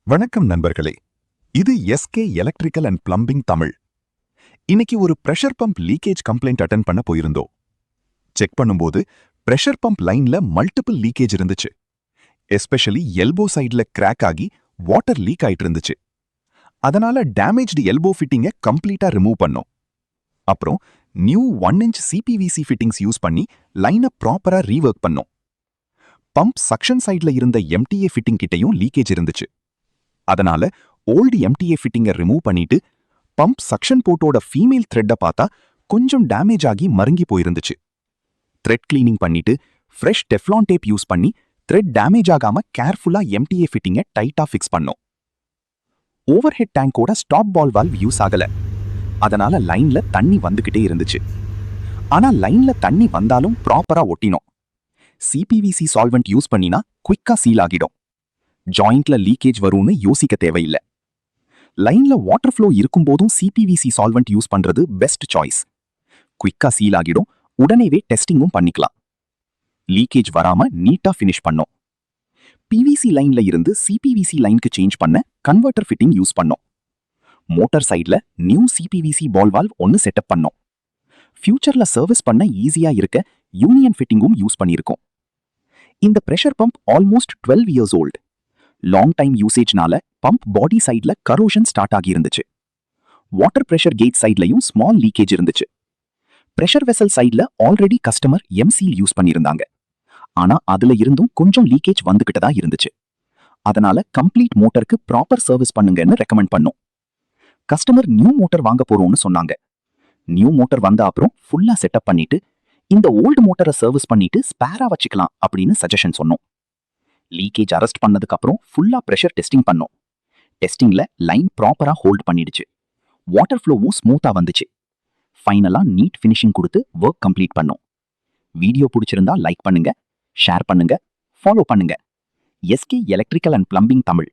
வணக்கம் நண்பர்களே, இது SK electrical and plumbing Tamil. இன்னைக்கு ஒரு pressure pump leakage complaint attend பண்ண போயிருந்தோம். செக் பண்ணும்போது பிரஷர் பம்ப் லைன்ல மல்டிபிள் லீக்கேஜ் இருந்துச்சு. எஸ்பெஷலி எல்போ சைட்ல கிராக் ஆகி வாட்டர் லீக் ஆயிட்டு இருந்துச்சு. அதனால டேமேஜ்டு எல்போ ஃபிட்டிங்கை கம்ப்ளீட்டா ரிமூவ் பண்ணோம். அப்புறம் new 1 inch CPVC fittings use பண்ணி லைனை ப்ராப்பரா ரீவொர்க் பண்ணோம். பம்ப் சக்ஷன் சைட்ல இருந்த எம்டிஏ ஃபிட்டிங் கிட்டையும் லீக்கேஜ் இருந்துச்சு. அதனால ஓல்டு எம்டிஏ ஃபிட்டிங்கை ரிமூவ் பண்ணிட்டு பம்ப் சக்ஷன் போர்ட்டோட ஃபீமேல் த்ரெட்டை பார்த்தா கொஞ்சம் டேமேஜ் ஆகி மருங்கி போயிருந்துச்சு. த்ரெட் கிளீனிங் பண்ணிட்டு ஃப்ரெஷ் டெஃப்லான் டேப் யூஸ் பண்ணி த்ரெட் டேமேஜ் ஆகாம கேர்ஃபுல்லா எம்டிஏ ஃபிட்டிங்கை டைட்டா ஃபிக்ஸ் பண்ணோம். ஓவர் ஹெட் டேங்கோட ஸ்டாப் பால் வால்வ் யூஸ் ஆகல. அதனால லைன்ல தண்ணி வந்துகிட்டே இருந்துச்சு. ஆனா லைன்ல தண்ணி வந்தாலும் ப்ராப்பரா ஒட்டினோம். சிபிவிசி சால்வெண்ட் யூஸ் பண்ணினா குயிக்கா சீல் ஆகிடும். ஜாயிண்ட்ல லீக்கேஜ் வரும்னு யோசிக்க தேவையில்லை. லைன்ல வாட்டர் ஃப்ளோ இருக்கும்போதும் சிபிவிசி சால்வெண்ட் யூஸ் பண்றது பெஸ்ட் சாய்ஸ். குயிக்கா சீல் ஆகிடும். உடனேவே டெஸ்டிங்கும் பண்ணிக்கலாம். லீக்கேஜ் வராம நீட்டா ஃபினிஷ் பண்ணோம். பிவிசி லைன்ல இருந்து சிபிவிசி லைனுக்கு சேஞ்ச் பண்ண கன்வெர்ட்டர் ஃபிட்டிங் யூஸ் பண்ணோம். மோட்டார் சைட்ல நியூ சிபிவிசி பால் வால்வ் ஒன்னு செட்டப் பண்ணோம். ஃபியூச்சர்ல சர்வீஸ் பண்ண ஈஸியா இருக்க யூனியன் ஃபிட்டிங்கும் யூஸ் பண்ணியிருக்கோம். இந்த pressure pump almost 12 years old. Long time யூசேஜ்னால பம்ப் பாடி சைட்ல கரோஷன் ஸ்டார்ட் ஆகி இருந்துச்சு. வாட்டர் பிரஷர் கேட் சைட்லயும் ஸ்மால் லீக்கேஜ் இருந்துச்சு. பிரஷர் வெசல் சைட்ல ஆல்ரெடி கஸ்டமர் எம்சீல் யூஸ் பண்ணியிருந்தாங்க. ஆனா அதுல இருந்தும் கொஞ்சம் லீக்கேஜ் வந்துகிட்டு தான் இருந்துச்சு. அதனால கம்ப்ளீட் மோட்டருக்கு ப்ராப்பர் சர்வீஸ் பண்ணுங்கன்னு ரெக்கமெண்ட் பண்ணோம். கஸ்டமர் நியூ மோட்டர் வாங்க போறோம்னு சொன்னாங்க. நியூ மோட்டர் வந்த அப்புறம் ஃபுல்லா செட்டப் பண்ணிட்டு இந்த ஓல்டு மோட்டரை சர்வீஸ் பண்ணிட்டு ஸ்பேரா வச்சுக்கலாம் அப்படின்னு சஜஷன் சொன்னோம். லீக்கேஜ் அரெஸ்ட் பண்ணதுக்கு அப்புறம் ஃபுல்லா பிரஷர் டெஸ்டிங் பண்ணோம். டெஸ்டிங்ல லைன் ப்ராப்பரா ஹோல்ட் பண்ணிடுச்சு. வாட்டர் ஃப்ளோவும் ஸ்மூத்தா வந்துச்சு. ஃபைனலா நீட் ஃபினிஷிங் கொடுத்து ஒர்க் கம்ப்ளீட் பண்ணோம். வீடியோ பிடிச்சிருந்தா லைக் பண்ணுங்க, ஷேர் பண்ணுங்க, ஃபாலோ பண்ணுங்க. SK electrical and plumbing Tamil.